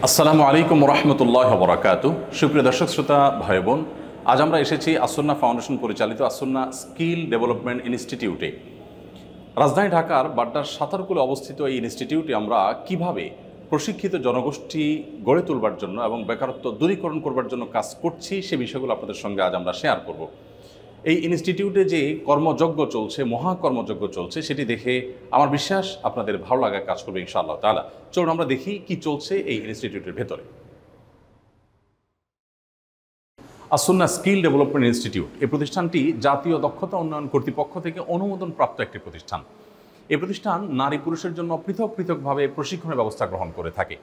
আসসালামু আলাইকুম রহমতুল্লাহ বরাকাতু। সুপ্রিয় দর্শক শ্রোতা ভাই বোন, আজ আমরা এসেছি আসন্না ফাউন্ডেশন পরিচালিত আসন্না স্কিল ডেভেলপমেন্ট ইনস্টিটিউটে। রাজধানী ঢাকার বাড্ডার সাতারকুলে অবস্থিত এই ইনস্টিটিউটে আমরা কিভাবে প্রশিক্ষিত জনগোষ্ঠী গড়ে তুলবার জন্য এবং বেকারত্ব দূরীকরণ করবার জন্য কাজ করছি সে বিষয়গুলো আপনাদের সঙ্গে আজ আমরা শেয়ার করব। এই ইনস্টিটিউটে যে কর্মযজ্ঞ চলছে, মহাকর্মযজ্ঞ চলছে, সেটি দেখে আমার বিশ্বাস আপনাদের ভালো লাগায় কাজ করবে ইনশাআল্লাহ তাআলা। চলুন আমরা দেখি কি চলছে এই ইনস্টিটিউটের ভেতরে। আসন্না স্কিল ডেভেলপমেন্ট ইনস্টিটিউট এই প্রতিষ্ঠানটি জাতীয় দক্ষতা উন্নয়ন কর্তৃপক্ষ থেকে অনুমোদনপ্রাপ্ত একটি প্রতিষ্ঠান। এই প্রতিষ্ঠান নারী পুরুষের জন্য পৃথক পৃথকভাবে প্রশিক্ষণের ব্যবস্থা গ্রহণ করে থাকে।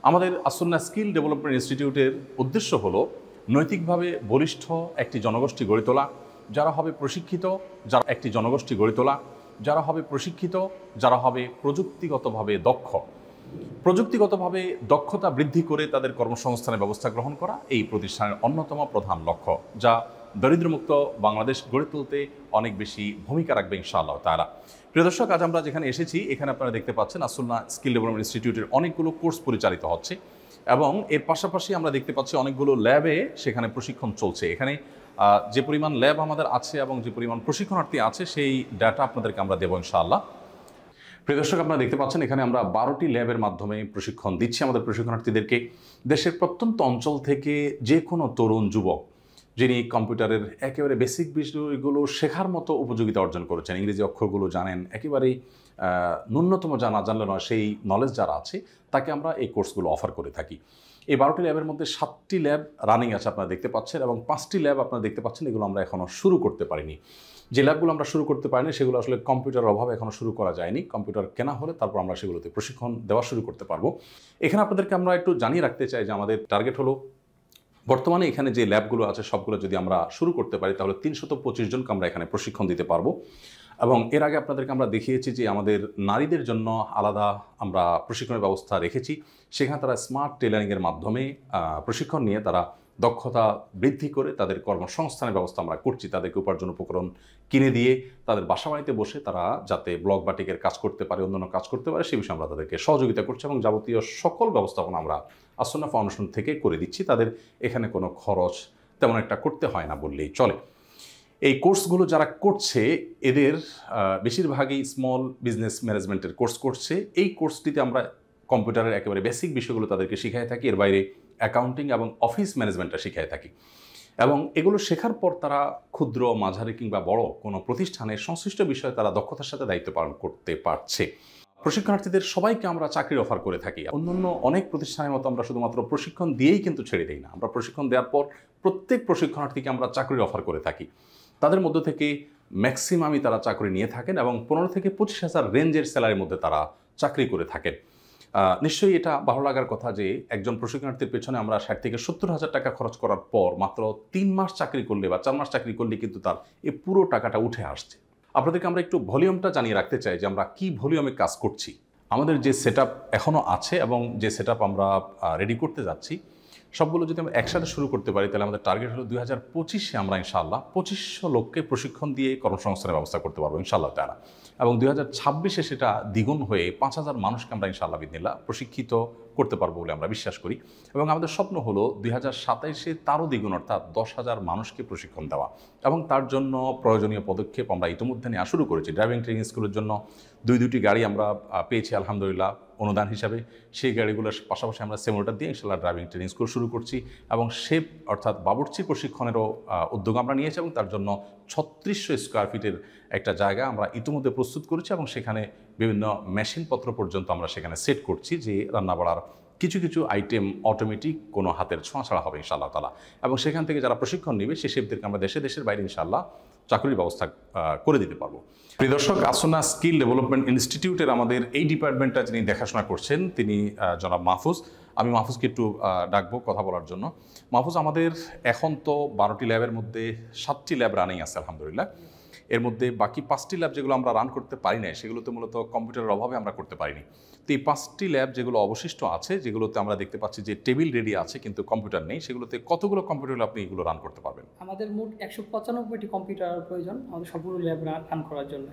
আমাদের আসন্না স্কিল ডেভেলপমেন্ট ইনস্টিটিউটের উদ্দেশ্য হলো নৈতিকভাবে বলিষ্ঠ একটি জনগোষ্ঠী গড়ে তোলা, যারা হবে প্রশিক্ষিত, যারা একটি জনগোষ্ঠী গড়ে তোলা, যারা হবে প্রশিক্ষিত, যারা হবে প্রযুক্তিগতভাবে দক্ষ। প্রযুক্তিগতভাবে দক্ষতা বৃদ্ধি করে তাদের কর্মসংস্থানের ব্যবস্থা গ্রহণ করা এই প্রতিষ্ঠানের অন্যতম প্রধান লক্ষ্য, যা দরিদ্রমুক্ত বাংলাদেশ গড়ে তুলতে অনেক বেশি ভূমিকা রাখবে ইনশাআল্লাহ তাআলা। প্রিয় দর্শক, আজ আমরা যেখানে এসেছি এখানে আপনারা দেখতে পাচ্ছেন আসন্না স্কিল ডেভেলপমেন্ট ইনস্টিটিউটের অনেকগুলো কোর্স পরিচালিত হচ্ছে এবং এর পাশাপাশি আমরা দেখতে পাচ্ছি অনেকগুলো ল্যাবে সেখানে প্রশিক্ষণ চলছে। এখানে যে পরিমাণ ল্যাব আমাদের আছে এবং যে পরিমাণ প্রশিক্ষণার্থী আছে সেই ডাটা আপনাদেরকে আমরা দেবো ইনশাআল্লাহ। প্রিয় দর্শক, আপনারা দেখতে পাচ্ছেন এখানে আমরা 12টি ল্যাবের মাধ্যমে প্রশিক্ষণ দিচ্ছি আমাদের প্রশিক্ষণার্থীদেরকে। দেশের প্রত্যন্ত অঞ্চল থেকে যে কোনো তরুণ যুবক যিনি কম্পিউটারের একেবারে বেসিক বিষয়গুলো শেখার মতো উপযোগিতা অর্জন করেছেন, ইংরেজি অক্ষরগুলো জানেন, একেবারেই ন্যূনতম জানলে নয় সেই নলেজ যারা আছে তাকে আমরা এই কোর্সগুলো অফার করে থাকি। এই 12টি ল্যাবের মধ্যে 7টি ল্যাব রানিং আছে আপনারা দেখতে পাচ্ছেন এবং 5টি ল্যাব আপনারা দেখতে পাচ্ছেন এগুলো আমরা এখনও শুরু করতে পারিনি। যে ল্যাবগুলো আমরা শুরু করতে পারিনি সেগুলো আসলে কম্পিউটারের অভাবে এখনও শুরু করা যায়নি। কম্পিউটার কেনা হলে তারপর আমরা সেগুলোতে প্রশিক্ষণ দেওয়া শুরু করতে পারবো। এখানে আপনাদেরকে আমরা একটু জানিয়ে রাখতে চাই যে আমাদের টার্গেট হলো বর্তমানে এখানে যে ল্যাবগুলো আছে সবগুলো যদি আমরা শুরু করতে পারি তাহলে 325 জনকে আমরা এখানে প্রশিক্ষণ দিতে পারবো। এবং এর আগে আপনাদেরকে আমরা দেখিয়েছি যে আমাদের নারীদের জন্য আলাদা আমরা প্রশিক্ষণের ব্যবস্থা রেখেছি। সেখানে তারা স্মার্ট টেলারিংয়ের মাধ্যমে প্রশিক্ষণ নিয়ে তারা দক্ষতা বৃদ্ধি করে তাদের কর্মসংস্থানের ব্যবস্থা আমরা করছি। তাদেরকে উপার্জন উপকরণ কিনে দিয়ে তাদের বাসা বাড়িতে বসে তারা যাতে ব্লক বাটিকের কাজ করতে পারে, অন্যান্য কাজ করতে পারে, সে বিষয়ে আমরা তাদেরকে সহযোগিতা করছি এবং যাবতীয় সকল ব্যবস্থাপনা আমরা আসন্না ফাউন্ডেশন থেকে করে দিচ্ছি। তাদের এখানে কোনো খরচ তেমন একটা করতে হয় না বললেই চলে। এই কোর্সগুলো যারা করছে এদের বেশিরভাগই স্মল বিজনেস ম্যানেজমেন্টের কোর্স করছে। এই কোর্সটিতে আমরা কম্পিউটারের একেবারে বেসিক বিষয়গুলো তাদেরকে শিখাই থাকি। এর বাইরে অ্যাকাউন্টিং এবং অফিস ম্যানেজমেন্টটা শিখাই থাকি এবং এগুলো শেখার পর তারা ক্ষুদ্র, মাঝারি কিংবা বড় কোনো প্রতিষ্ঠানের সংশ্লিষ্ট বিষয়ে তারা দক্ষতার সাথে দায়িত্ব পালন করতে পারছে। প্রশিক্ষণার্থীদের সবাইকে আমরা চাকরির অফার করে থাকি। অন্যান্য অনেক প্রতিষ্ঠানের মতো আমরা শুধুমাত্র প্রশিক্ষণ দিয়েই কিন্তু ছেড়ে দিই না। আমরা প্রশিক্ষণ দেওয়ার পর প্রত্যেক প্রশিক্ষণার্থীকে আমরা চাকরির অফার করে থাকি। তাদের মধ্য থেকে ম্যাক্সিমামই তারা চাকরি নিয়ে থাকেন এবং 15 থেকে 25,000 রেঞ্জের স্যালারির মধ্যে তারা চাকরি করে থাকেন। নিশ্চয়ই এটা ভালো লাগার কথা যে একজন প্রশিক্ষণার্থীর পেছনে আমরা 60 থেকে 70,000 টাকা খরচ করার পর মাত্র 3 মাস চাকরি করলে বা 4 মাস চাকরি করলে কিন্তু তার এই পুরো টাকাটা উঠে আসছে। আপনাদেরকে আমরা একটু ভলিউমটা জানিয়ে রাখতে চাই যে আমরা কি ভলিউমে কাজ করছি। আমাদের যে সেটআপ এখনও আছে এবং যে সেটআপ আমরা রেডি করতে যাচ্ছি সবগুলো যদি আমরা একসাথে শুরু করতে পারি তাহলে আমাদের টার্গেট হলো 2025-এ আমরা ইনশাআল্লাহ 2500 লোককে প্রশিক্ষণ দিয়ে কর্মসংস্থানের ব্যবস্থা করতে পারবো ইনশাআল্লাহ তাআলা। এবং 2026-এ সেটা দ্বিগুণ হয়ে 5,000 মানুষকে আমরা ইনশাআল্লাহ বিদিনিল্লাহ প্রশিক্ষিত করতে পারবো বলে আমরা বিশ্বাস করি। এবং আমাদের স্বপ্ন হলো 2027-এ তারও দ্বিগুণ অর্থাৎ 10,000 মানুষকে প্রশিক্ষণ দেওয়া এবং তার জন্য প্রয়োজনীয় পদক্ষেপ আমরা ইতিমধ্যে নেওয়া শুরু করেছি। ড্রাইভিং ট্রেনিং স্কুলের জন্য দুটি গাড়ি আমরা পেয়েছি আলহামদুলিল্লাহ অনুদান হিসাবে। সেই গাড়িগুলোর পাশাপাশি আমরা সিমুলেটর দিয়ে ইনশাআল্লাহ ড্রাইভিং ট্রেনিং স্কুল শুরু করছি এবং শেফ অর্থাৎ বাবুর্চি প্রশিক্ষণেরও উদ্যোগ আমরা নিয়েছি এবং তার জন্য 3600 স্কোয়ার ফিটের একটা জায়গা আমরা ইতিমধ্যে প্রস্তুত করেছি এবং সেখানে বিভিন্ন মেশিনপত্র পর্যন্ত আমরা সেখানে সেট করছি যে রান্নাবাড়ার কিছু কিছু আইটেম অটোমেটিক কোনো হাতের ছোঁয়া ছাড়া হবে ইনশাআল্লাহ তাআলা। এবং সেখান থেকে যারা প্রশিক্ষণ নেবে সেই শেফদেরকে আমরা দেশের বাইরে ইনশাআল্লাহ চাকরির ব্যবস্থা করে দিতে পারবো। প্রিয় দর্শক, আসন্না স্কিল ডেভেলপমেন্ট ইনস্টিটিউটের আমাদের এই ডিপার্টমেন্টটা যিনি দেখাশোনা করছেন তিনি জনাব মাহফুজ। আমি মাহফুজকে একটু ডাকবো কথা বলার জন্য। মাহফুজ, আমাদের এখন তো 12টি ল্যাবের মধ্যে 7টি ল্যাব রানিং আছে আলহামদুলিল্লাহ। এর মধ্যে বাকি 5টি ল্যাব যেগুলো আমরা রান করতে পারি না সেগুলোতে মূলত কম্পিউটারের অভাবে আমরা করতে পারিনি। তো এই 5টি ল্যাব যেগুলো অবশিষ্ট আছে, যেগুলোতে আমরা দেখতে পাচ্ছি যে টেবিল রেডি আছে কিন্তু কম্পিউটার নেই, সেগুলোতে কতগুলো কম্পিউটার আপনি এগুলো রান করতে পারবেন? আমাদের মোট 195টি কম্পিউটার প্রয়োজন আমাদের সবগুলো ল্যাব রান করার জন্য।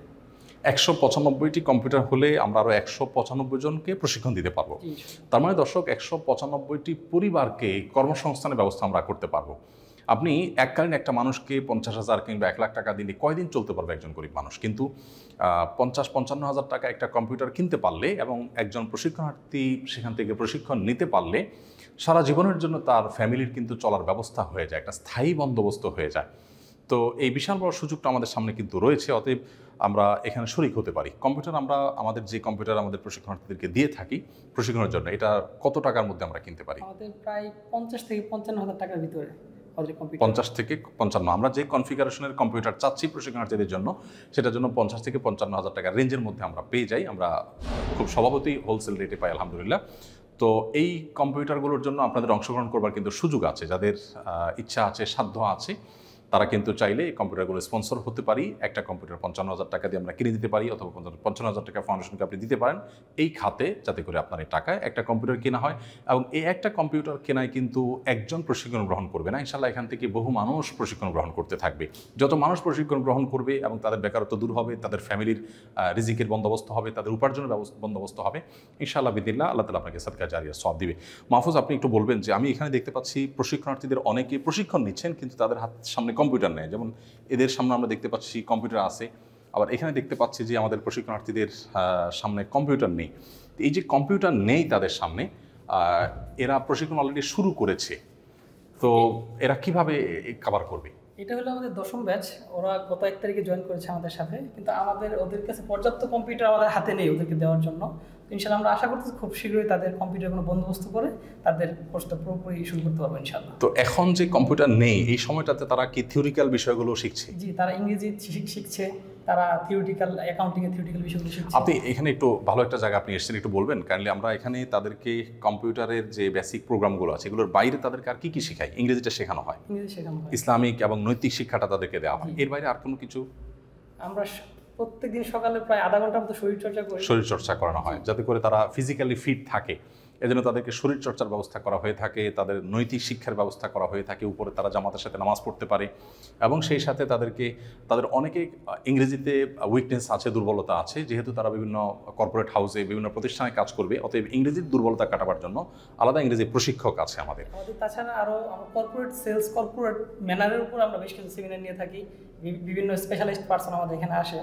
195টি কম্পিউটার হলে আমরা আরও 195 জনকে প্রশিক্ষণ দিতে পারবো। তার মানে দর্শক 195টি পরিবারকে কর্মসংস্থানের ব্যবস্থা আমরা করতে পারবো। আপনি এককালীন একটা মানুষকে 50,000 কিংবা 1 লাখ টাকা দিলে কয়দিন চলতে পারবে একজন গরিব মানুষ, কিন্তু 50-55 হাজার টাকা একটা কম্পিউটার কিনতে পারলে এবং একজন প্রশিক্ষণার্থী সেখান থেকে প্রশিক্ষণ নিতে পারলে সারা জীবনের জন্য তার ফ্যামিলির কিন্তু চলার ব্যবস্থা হয়ে যায়, একটা স্থায়ী বন্দোবস্ত হয়ে যায়। তো এই বিশাল বড় সুযোগটা আমাদের সামনে কিন্তু রয়েছে, অতএব আমরা এখানে শরিক হতে পারি। কম্পিউটার আমরা আমাদের যে কম্পিউটার আমাদের প্রশিক্ষণার্থীদেরকে দিয়ে থাকি প্রশিক্ষণের জন্য, এটা কত টাকার মধ্যে আমরা কিনতে পারি? আমাদের প্রায় 50 থেকে 55 হাজার টাকার ভিতরে 50 থেকে 55। আমরা যে কনফিগারেশনের কম্পিউটার চাচ্ছি প্রশিক্ষণার্থীদের জন্য সেটার জন্য 50 থেকে 55 হাজার টাকার রেঞ্জের মধ্যে আমরা পেয়ে যাই। আমরা খুব স্বভাবতই হোলসেল রেটে পাই আলহামদুলিল্লাহ। তো এই কম্পিউটারগুলোর জন্য আপনাদের অংশগ্রহণ করবার কিন্তু সুযোগ আছে, যাদের ইচ্ছা আছে সাধ্য আছে তারা কিন্তু চাইলে এই কম্পিউটারগুলো স্পন্সর হতে পারি। একটা কম্পিউটার 55,000 টাকা দিয়ে আমরা কিনে দিতে পারি, অথবা 55,000 টাকা ফাউন্ডেশনকে আপনি দিতে পারেন এই খাতে, যাতে করে আপনার এই টাকায় একটা কম্পিউটার কেনা হয়। এবং এই একটা কম্পিউটার কেনায় কিন্তু একজন প্রশিক্ষণ গ্রহণ করবে না, ইনশাল্লাহ এখান থেকে বহু মানুষ প্রশিক্ষণ গ্রহণ করতে থাকবে। যত মানুষ প্রশিক্ষণ গ্রহণ করবে এবং তাদের বেকারত্ব দূর হবে, তাদের ফ্যামিলির রিজিকের বন্দোবস্ত হবে, তাদের উপার্জনের বন্দোবস্ত হবে, ইনশাআল্লাহ বিদিল্লাহ আল্লাহ তাআলা আপনাকে সাদকা জারিয়া সওয়াব দিবে। মাহফুজ, আপনি একটু বলবেন যে আমি এখানে দেখতে পাচ্ছি প্রশিক্ষণার্থীদের অনেকে প্রশিক্ষণ নিচ্ছেন কিন্তু তাদের হাত সামনে কম্পিউটার নেই। যেমন এদের সামনে আমরা দেখতে পাচ্ছি কম্পিউটার আছে, আবার এখানে দেখতে পাচ্ছি যে আমাদের প্রশিক্ষণার্থীদের সামনে কম্পিউটার নেই। এই যে কম্পিউটার নেই তাদের সামনে, এরা প্রশিক্ষণ অলরেডি শুরু করেছে, তো এরা কিভাবে কভার করবে? এটা হলো আমাদের 10ম ব্যাচ, ওরা গত 1 তারিখে জয়েন করেছে আমাদের সাথে, কিন্তু ওদের কাছে পর্যাপ্ত কম্পিউটার আমাদের হাতে নেই ওদেরকে দেওয়ার জন্য। ইনশাআল্লাহ আমরা আশা করতেছি খুব শীঘ্রই তাদের কম্পিউটার কোনো বন্দোবস্ত করে তাদের কোর্সটা পুরোপুরি শুরু করতে পারবো ইনশাআল্লাহ। তো এখন যে কম্পিউটার নেই এই সময়টাতে তারা কি থিওরিক্যাল বিষয়গুলো শিখছে? জি, তারা ইংরেজি শিখছে, তারা থিওরিটিক্যাল অ্যাকাউন্টিংয়ের থিওরিটিক্যাল বিষয়গুলো শিখছে। আপনি এখানে একটু ভালো একটা জায়গা আপনি এসেছেন, একটু বলবেন কাইন্ডলি? আমরা এখানে তাদেরকে কম্পিউটারের যে বেসিক প্রোগ্রামগুলো আছে এগুলোর বাইরে তাদেরকে আর কি কি শেখায়? ইংরেজিটা শেখানো হয়, ইসলামিক এবং নৈতিক শিক্ষাটা তাদেরকে দেওয়া হয়, এর বাইরে আর কোনো কিছু? আমরা প্রত্যেকদিন সকালে প্রায় আধা ঘন্টার মতো শরীরচর্চা করানো হয়, যাতে করে তারা ফিজিক্যালি ফিট থাকে। এজন্য তাদেরকে শরীরচর্চার ব্যবস্থা করা হয়ে থাকে, তাদের নৈতিক শিক্ষার ব্যবস্থা করা হয়ে থাকে, উপরে তারা জামাতের সাথে নামাজ পড়তে পারে। এবং সেই সাথে তাদের অনেকে ইংরেজিতে উইকনেস আছে, দুর্বলতা আছে, যেহেতু তারা বিভিন্ন কর্পোরেট হাউসে বিভিন্ন প্রতিষ্ঠানে কাজ করবে, অতএব ইংরেজির দুর্বলতা কাটাবার জন্য আলাদা ইংরেজি প্রশিক্ষক আছে আমাদের। তাছাড়া আরও কর্পোরেট সেলস, কর্পোরেট ম্যানারের উপর আমরা বেশ কিছু সেমিনার নিয়ে থাকি। বিভিন্ন স্পেশালিস্ট পার্সন আমাদের এখানে আসে,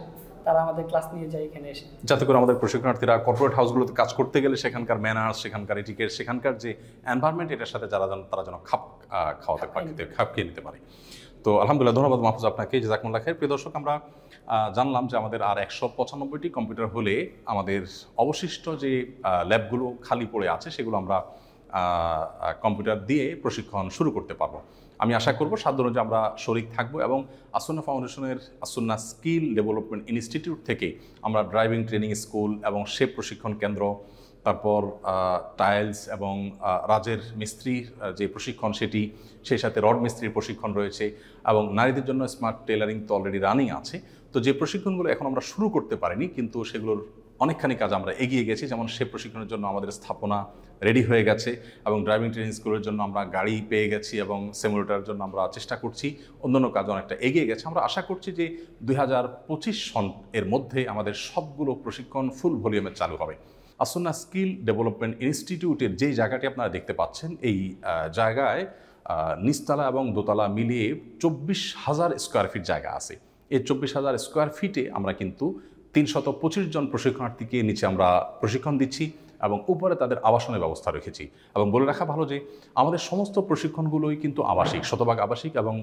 তারা আমাদের ক্লাস নিয়ে যায় এখানে এসে, যাতে করে আমাদের প্রশিক্ষণার্থীরা কর্পোরেট হাউসগুলোতে কাজ করতে গেলে সেখানকার ম্যানার্স, সেখানকার এটিকেট, সেখানকার যে এনভায়রনমেন্ট, এটার সাথে তারা যেন খাপ খেয়ে নিতে পারে। তো আলহামদুলিল্লাহ, ধন্যবাদ মাহফুজ আপনাকে, জাযাকুমুল্লাহ খাইর। প্রিয় দর্শক, আমরা জানলাম যে আমাদের আর 195টি কম্পিউটার হলে আমাদের অবশিষ্ট যে ল্যাবগুলো খালি পড়ে আছে সেগুলো আমরা কম্পিউটার দিয়ে প্রশিক্ষণ শুরু করতে পারবো। আমি আশা করব সাধ্য অনুযায়ী আমরা শরিক থাকবো এবং আসুন্নাহ ফাউন্ডেশনের আসুন্নাহ স্কিল ডেভেলপমেন্ট ইনস্টিটিউট থেকে আমরা ড্রাইভিং ট্রেনিং স্কুল এবং শেফ প্রশিক্ষণ কেন্দ্র, তারপর টাইলস এবং রাজের মিস্ত্রির যে প্রশিক্ষণ সেটি, সেই সাথে রড মিস্ত্রির প্রশিক্ষণ রয়েছে, এবং নারীদের জন্য স্মার্ট টেলারিং তো অলরেডি রানিং আছে। তো যে প্রশিক্ষণগুলো এখন আমরা শুরু করতে পারিনি, কিন্তু সেগুলোর অনেকখানি কাজ আমরা এগিয়ে গেছি। যেমন শেফ প্রশিক্ষণের জন্য আমাদের স্থাপনা রেডি হয়ে গেছে, এবং ড্রাইভিং ট্রেনিং স্কুলের জন্য আমরা গাড়ি পেয়ে গেছি, এবং সিমুলেটরের জন্য আমরা চেষ্টা করছি। অন্যান্য কাজ অনেকটা এগিয়ে গেছে। আমরা আশা করছি যে 2025 সন এর মধ্যে আমাদের সবগুলো প্রশিক্ষণ ফুল ভলিউমে চালু হবে। আসুন্নাহ স্কিল ডেভেলপমেন্ট ইনস্টিটিউটের যেই জায়গাটি আপনারা দেখতে পাচ্ছেন, এই জায়গায় নিচতলা এবং দোতলা মিলিয়ে 24,000 স্কোয়ার ফিট জায়গা আছে। এই 24,000 স্কোয়ার ফিটে আমরা কিন্তু 325 জন প্রশিক্ষণার্থীকে নিচে আমরা প্রশিক্ষণ দিচ্ছি, এবং উপরে তাদের আবাসনের ব্যবস্থা রেখেছি। এবং বলে রাখা ভালো যে আমাদের সমস্ত প্রশিক্ষণগুলোই কিন্তু আবাসিক, শতভাগ আবাসিক, এবং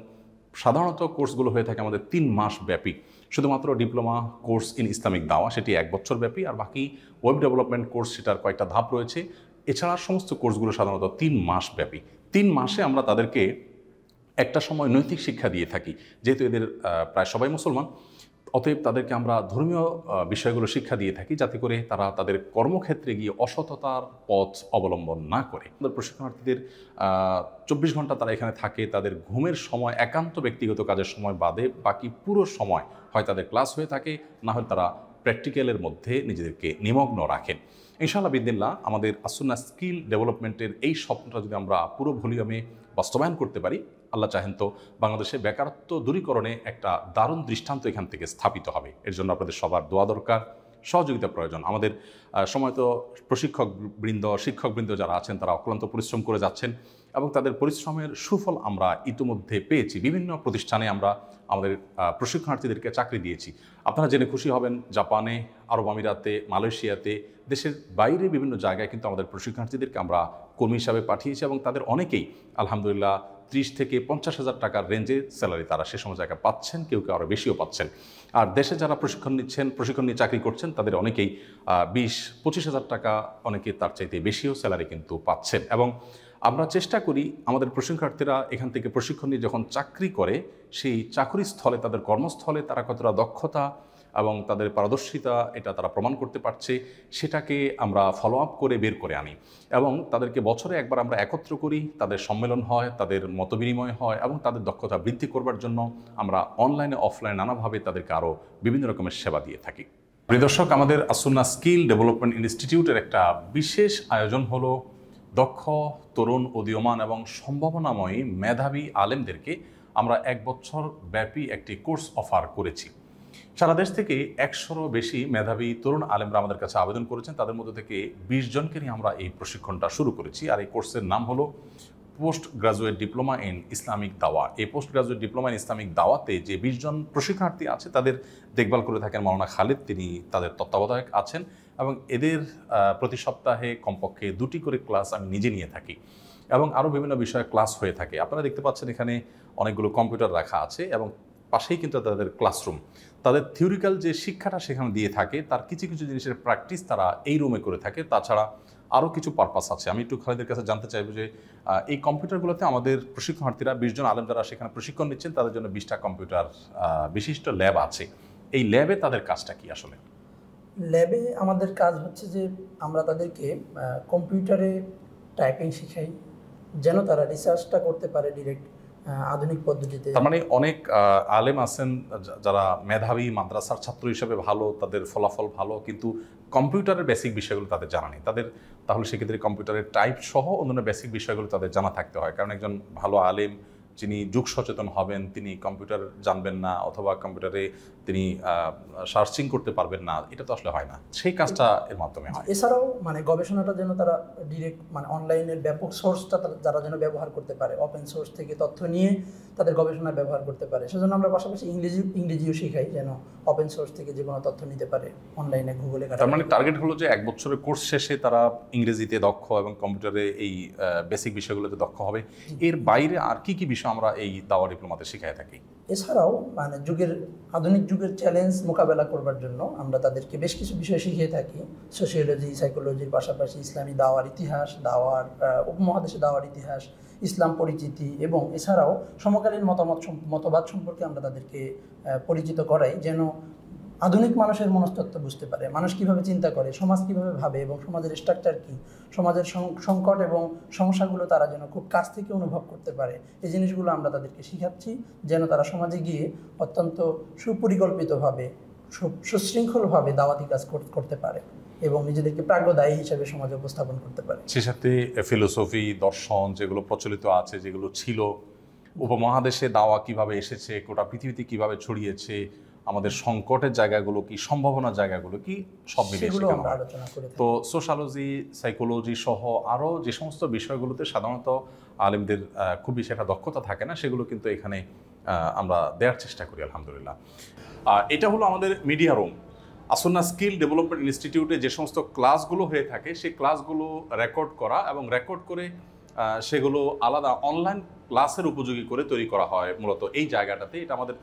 সাধারণত কোর্সগুলো হয়ে থাকে আমাদের 3 মাস ব্যাপী। শুধুমাত্র ডিপ্লোমা কোর্স ইন ইসলামিক দাওয়া সেটি 1 বছর ব্যাপী, আর বাকি ওয়েব ডেভেলপমেন্ট কোর্স সেটার কয়েকটা ধাপ রয়েছে। এছাড়া সমস্ত কোর্সগুলো সাধারণত 3 মাস ব্যাপী। 3 মাসে আমরা তাদেরকে একটা সময় নৈতিক শিক্ষা দিয়ে থাকি, যেহেতু এদের প্রায় সবাই মুসলমান, অতএব তাদেরকে আমরা ধর্মীয় বিষয়গুলো শিক্ষা দিয়ে থাকি, যাতে করে তারা তাদের কর্মক্ষেত্রে গিয়ে অসততার পথ অবলম্বন না করে। আমাদের প্রশিক্ষণার্থীদের 24 ঘন্টা তারা এখানে থাকে। তাদের ঘুমের সময় একান্ত ব্যক্তিগত কাজের সময় বাদে বাকি পুরো সময় হয় তাদের ক্লাস হয়ে থাকে, না হয় তারা প্র্যাকটিক্যালের মধ্যে নিজেদেরকে নিমগ্ন রাখেন। ইনশাআল্লাহ বিদিল্লাহ আমাদের আসুন্নাহ স্কিল ডেভেলপমেন্টের এই স্বপ্নটা যদি আমরা পুরো ভলিউমে বাস্তবায়ন করতে পারি, আল্লাহ চাহেন তো বাংলাদেশে বেকারত্ব দূরীকরণে একটা দারুণ দৃষ্টান্ত এখান থেকে স্থাপিত হবে। এর জন্য আপনাদের সবার দোয়া দরকার, সহযোগিতা প্রয়োজন। আমাদের সময়ত শিক্ষকবৃন্দ যারা আছেন তারা অক্লান্ত পরিশ্রম করে যাচ্ছেন এবং তাদের পরিশ্রমের সুফল আমরা ইতিমধ্যে পেয়েছি। বিভিন্ন প্রতিষ্ঠানে আমরা আমাদের প্রশিক্ষণার্থীদেরকে চাকরি দিয়েছি। আপনারা জেনে খুশি হবেন, জাপানে, আরব আমিরাতে, মালয়েশিয়াতে, দেশের বাইরে বিভিন্ন জায়গায় কিন্তু আমাদের প্রশিক্ষণার্থীদেরকে আমরা কর্মী হিসাবে পাঠিয়েছি এবং তাদের অনেকেই আলহামদুলিল্লাহ 30 থেকে 50,000 টাকার রেঞ্জে স্যালারি তারা সে সময় জায়গায় পাচ্ছেন, কেউ কেউ আরও বেশিও পাচ্ছেন। আর দেশে যারা প্রশিক্ষণ নিয়ে চাকরি করছেন তাদের অনেকেই 20-25,000 টাকা, অনেকে তার চাইতে বেশিও স্যালারি কিন্তু পাচ্ছেন। এবং আমরা চেষ্টা করি আমাদের প্রশিক্ষণার্থীরা এখান থেকে প্রশিক্ষণ নিয়ে যখন চাকরি করে, সেই চাকরি স্থলে, তাদের কর্মস্থলে তারা কতটা দক্ষতা এবং তাদের পারদর্শিতা এটা তারা প্রমাণ করতে পারছে, সেটাকে আমরা ফলো আপ করে বের করে আনি এবং তাদেরকে বছরে একবার আমরা একত্র করি, তাদের সম্মেলন হয়, তাদের মতবিনিময় হয় এবং তাদের দক্ষতা বৃদ্ধি করবার জন্য আমরা অনলাইনে অফলাইনে নানাভাবে তাদেরকে আরও বিভিন্ন রকমের সেবা দিয়ে থাকি। প্রিয় দর্শক, আমাদের আসুন্নাহ স্কিল ডেভেলপমেন্ট ইনস্টিটিউটের একটা বিশেষ আয়োজন হলো দক্ষ, তরুণ, উদীয়মান এবং সম্ভাবনাময়ী মেধাবী আলেমদেরকে আমরা 1 বছর ব্যাপী একটি কোর্স অফার করেছি। সারা দেশ থেকে 100-রও বেশি মেধাবী তরুণ আলেমরা আমাদের কাছে আবেদন করেছেন। তাদের মধ্যে থেকে 20 জনকে নিয়ে আমরা এই প্রশিক্ষণটা শুরু করেছি। আর এই কোর্সের নাম হলো post graduate diploma in Islamic দাওয়া। এই post graduate diploma in Islamic দাওয়াতে যে 20 জন প্রশিক্ষণার্থী আছে তাদের দেখভাল করে থাকেন মাওলানা খালিদ, তিনি তাদের তত্ত্বাবধায়ক আছেন এবং এদের প্রতি সপ্তাহে কমপক্ষে 2টি করে ক্লাস আমি নিজে নিয়ে থাকি এবং আরও বিভিন্ন বিষয়ে ক্লাস হয়ে থাকে। আপনারা দেখতে পাচ্ছেন এখানে অনেকগুলো কম্পিউটার রাখা আছে এবং পাশেই কিন্তু তাদের ক্লাসরুম। তাদের থিওরিক্যাল যে শিক্ষাটা সেখানে দিয়ে থাকে, তার কিছু কিছু জিনিসের প্র্যাকটিস তারা এই রুমে করে থাকে। তাছাড়া আরও কিছু পারপাস আছে। আমি একটু খালিদের কাছে জানতে চাইবো যে এই কম্পিউটারগুলোতে আমাদের প্রশিক্ষণার্থীরা 20 জন আলেম যারা সেখানে প্রশিক্ষণ নিচ্ছেন তাদের জন্য 20টা কম্পিউটার বিশিষ্ট ল্যাব আছে। এই ল্যাবে তাদের কাজটা কি আসলে? ল্যাবে আমাদের কাজ হচ্ছে যে আমরা তাদেরকে কম্পিউটারে টাইপিং শেখাই, যেন তারা রিসার্চটা করতে পারে ডিরেক্ট আধুনিক পদ্ধতিতে। তার মানে অনেক আলেম আছেন যারা মেধাবী, মাদ্রাসার ছাত্র হিসেবে ভালো, তাদের ফলাফল ভালো, কিন্তু কম্পিউটারের বেসিক বিষয়গুলো তাদের জানা নেই। তাহলে সেক্ষেত্রে কম্পিউটারের টাইপ সহ অন্যান্য বেসিক বিষয়গুলো তাদের জানা থাকতে হয়। কারণ একজন ভালো আলেম যিনি যুগ সচেতন হবেন, তিনি কম্পিউটার জানবেন না অথবা কম্পিউটারে তিনি সার্চিং করতে পারবেন না, এটা তো আসলে হয় না। সেই কাজটা এর মাধ্যমে হয়। এছাড়াও গবেষণাটা যেন তারা ডিরেক্ট অনলাইনের ব্যাপক সোর্সটা যারা যেন ব্যবহার করতে পারে, ওপেন সোর্স থেকে তথ্য নিয়ে তাদের গবেষণা ব্যবহার করতে পারে। সেজন্য আমরা পাশাপাশি ইংরেজিও শেখাই, যেন ওপেন সোর্স থেকে যে কোনো তথ্য নিতে পারে অনলাইনে, গুগলে। তার মানে টার্গেট হলো যে 1 বছরের কোর্স শেষে তারা ইংরেজিতে দক্ষ এবং কম্পিউটারে এই বেসিক বিষয়গুলোতে দক্ষ হবে। এর বাইরে আর কি কি বিষয় আমরা এই দাওয়া ডিপ্লোমাতে শিখাই থাকি? এছাড়াও আধুনিক যুগের চ্যালেঞ্জ মোকাবেলা করবার জন্য আমরা তাদেরকে বেশ কিছু বিষয় শিখিয়ে থাকি। সোশিওলজি, সাইকোলজির পাশাপাশি ইসলামী দাওয়ার ইতিহাস, উপমহাদেশে দাওয়ার ইতিহাস, ইসলাম পরিচিতি এবং এছাড়াও সমকালীন মতবাদ সম্পর্কে আমরা তাদেরকে পরিচিত করাই, যেন আধুনিক মানুষের মনস্তত্ত্ব বুঝতে পারে, মানুষ কীভাবে চিন্তা করে, সমাজ কীভাবে ভাবে এবং সমাজের স্ট্রাকচার কী, সমাজের সংকট এবং সমস্যাগুলো তারা যেন খুব কাছ থেকে অনুভব করতে পারে। এই জিনিসগুলো আমরা তাদেরকে শিখাচ্ছি, যেন তারা সমাজে গিয়ে অত্যন্ত সুপরিকল্পিতভাবে, সুশৃঙ্খলভাবে দাওয়াতি কাজ করতে পারে এবং নিজেদেরকে প্রাজ্ঞদায়ী হিসেবে সমাজে উপস্থাপন করতে পারে। সে সাথে ফিলোসফি, দর্শন যেগুলো প্রচলিত আছে, যেগুলো ছিল, উপমহাদেশে দাওয়া কিভাবে এসেছে, গোটা পৃথিবীতে কিভাবে ছড়িয়েছে, আমাদের সংকটের জায়গাগুলো কি, সম্ভাবনার জায়গাগুলো কি, সব মিলিয়ে শেখানো হয়। তো সোশ্যালজি, সাইকোলজি সহ আরও যে সমস্ত বিষয়গুলোতে সাধারণত আলেমদের খুব বেশি একটা দক্ষতা থাকে না, সেগুলো কিন্তু এখানে আমরা দেওয়ার চেষ্টা করি আলহামদুলিল্লাহ। এটা হলো আমাদের media room. As-Sunnah skill development ইনস্টিটিউটে যে সমস্ত ক্লাসগুলো হয়ে থাকে সেই ক্লাসগুলো রেকর্ড করা এবং রেকর্ড করে সেগুলো আলাদা অনলাইন ক্লাসের উপযোগী করে তৈরি করা হয় মূলত এই জায়গাটাতে। এটা আমাদের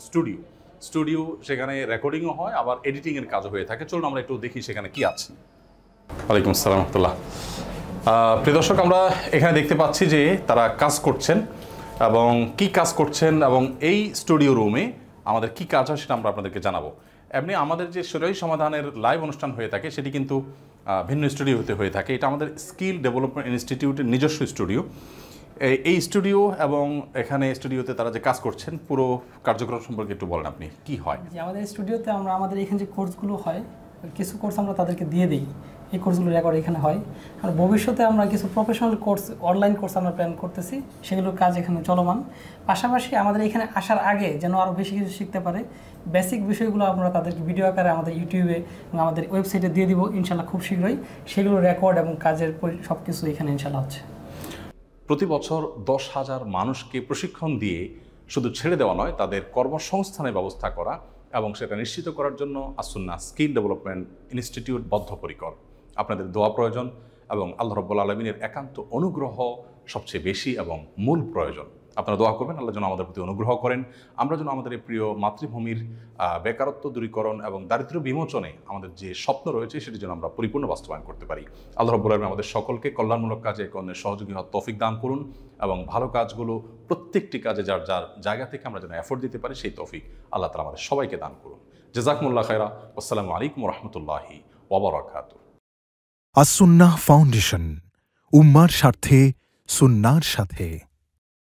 স্টুডিও, সেখানে রেকর্ডিংও হয়, আবার এডিটিংয়ের কাজও হয়ে থাকে। চলুন আমরা একটু দেখি সেখানে কি আছে। ওয়ালাইকুম আসসালাম রহমতুল্লাহ। প্রিয় দর্শক, আমরা এখানে দেখতে পাচ্ছি যে তারা কাজ করছেন এবং কি কাজ করছেন এবং এই স্টুডিও রুমে আমাদের কি কাজ হয় সেটা আমরা আপনাদেরকে জানাবো। এমনি আমাদের যে শরীর সমাধানের লাইভ অনুষ্ঠান হয়ে থাকে সেটি কিন্তু ভিন্ন স্টুডিওতে হয়ে থাকে। এটা আমাদের স্কিল ডেভেলপমেন্ট ইনস্টিটিউটের নিজস্ব স্টুডিও। এই স্টুডিও এবং এখানে স্টুডিওতে তারা যে কাজ করছেন পুরো কার্যক্রম সম্পর্কে একটু বলেন আপনি, কি হয়? যে আমাদের স্টুডিওতে আমাদের এখানে যে কোর্সগুলো হয়, কিছু কোর্স আমরা তাদেরকে দিয়ে দিই। এই কোর্সগুলো রেকর্ড এখানে হয়। আর ভবিষ্যতে আমরা কিছু প্রফেশনাল কোর্স, অনলাইন কোর্স আমরা প্ল্যান করতেছি, সেগুলোর কাজ এখানে চলমান। পাশাপাশি আমাদের এখানে আসার আগে যেন আরও বেশি কিছু শিখতে পারে, বেসিক বিষয়গুলো আমরা তাদেরকে ভিডিও আকারে আমাদের ইউটিউবে এবং আমাদের ওয়েবসাইটে দিয়ে দিব ইনশাল্লাহ খুব শীঘ্রই। সেগুলো রেকর্ড এবং কাজের সব কিছু এখানে ইনশাল্লাহ হচ্ছে। প্রতি বছর 10,000 মানুষকে প্রশিক্ষণ দিয়ে শুধু ছেড়ে দেওয়া নয়, তাদের কর্মসংস্থানের ব্যবস্থা করা এবং সেটা নিশ্চিত করার জন্য আস-সুন্নাহ স্কিল ডেভেলপমেন্ট ইনস্টিটিউট বদ্ধপরিকর। আপনাদের দোয়া প্রয়োজন এবং আল্লাহ রাব্বুল আলামিনের একান্ত অনুগ্রহ সবচেয়ে বেশি এবং মূল প্রয়োজন। আপনারা দোয়া করবেন আল্লাহ যেন আমাদের প্রতি অনুগ্রহ করেন, আমরা যেন আমাদের এই প্রিয় মাতৃভূমির বেকারত্ব দূরীকরণ এবং দারিদ্র্য বিমোচনে আমাদের যে স্বপ্ন রয়েছে সেটি যেন আমরা পরিপূর্ণ বাস্তবায়ন করতে পারি। আল্লাহ রাব্বুল আলামিন আমাদের সকলকে কল্যাণমূলক কাজে অন্যের সহযোগী হওয়ার তৌফিক দান করুন এবং ভালো কাজগুলো প্রত্যেকটি কাজে যার যার জায়গা থেকে আমরা যেন এফোর্ট দিতে পারি সেই তৌফিক আল্লাহ তাআলা আমাদের সবাইকে দান করুন। জাযাকুমুল্লাহ খায়রা। আসসালামু আলাইকুম ওয়া রাহমাতুল্লাহি ওয়া বারাকাতুহু। আস-সুন্নাহ ফাউন্ডেশন, উম্মার স্বার্থে সুন্নাহর সাথে।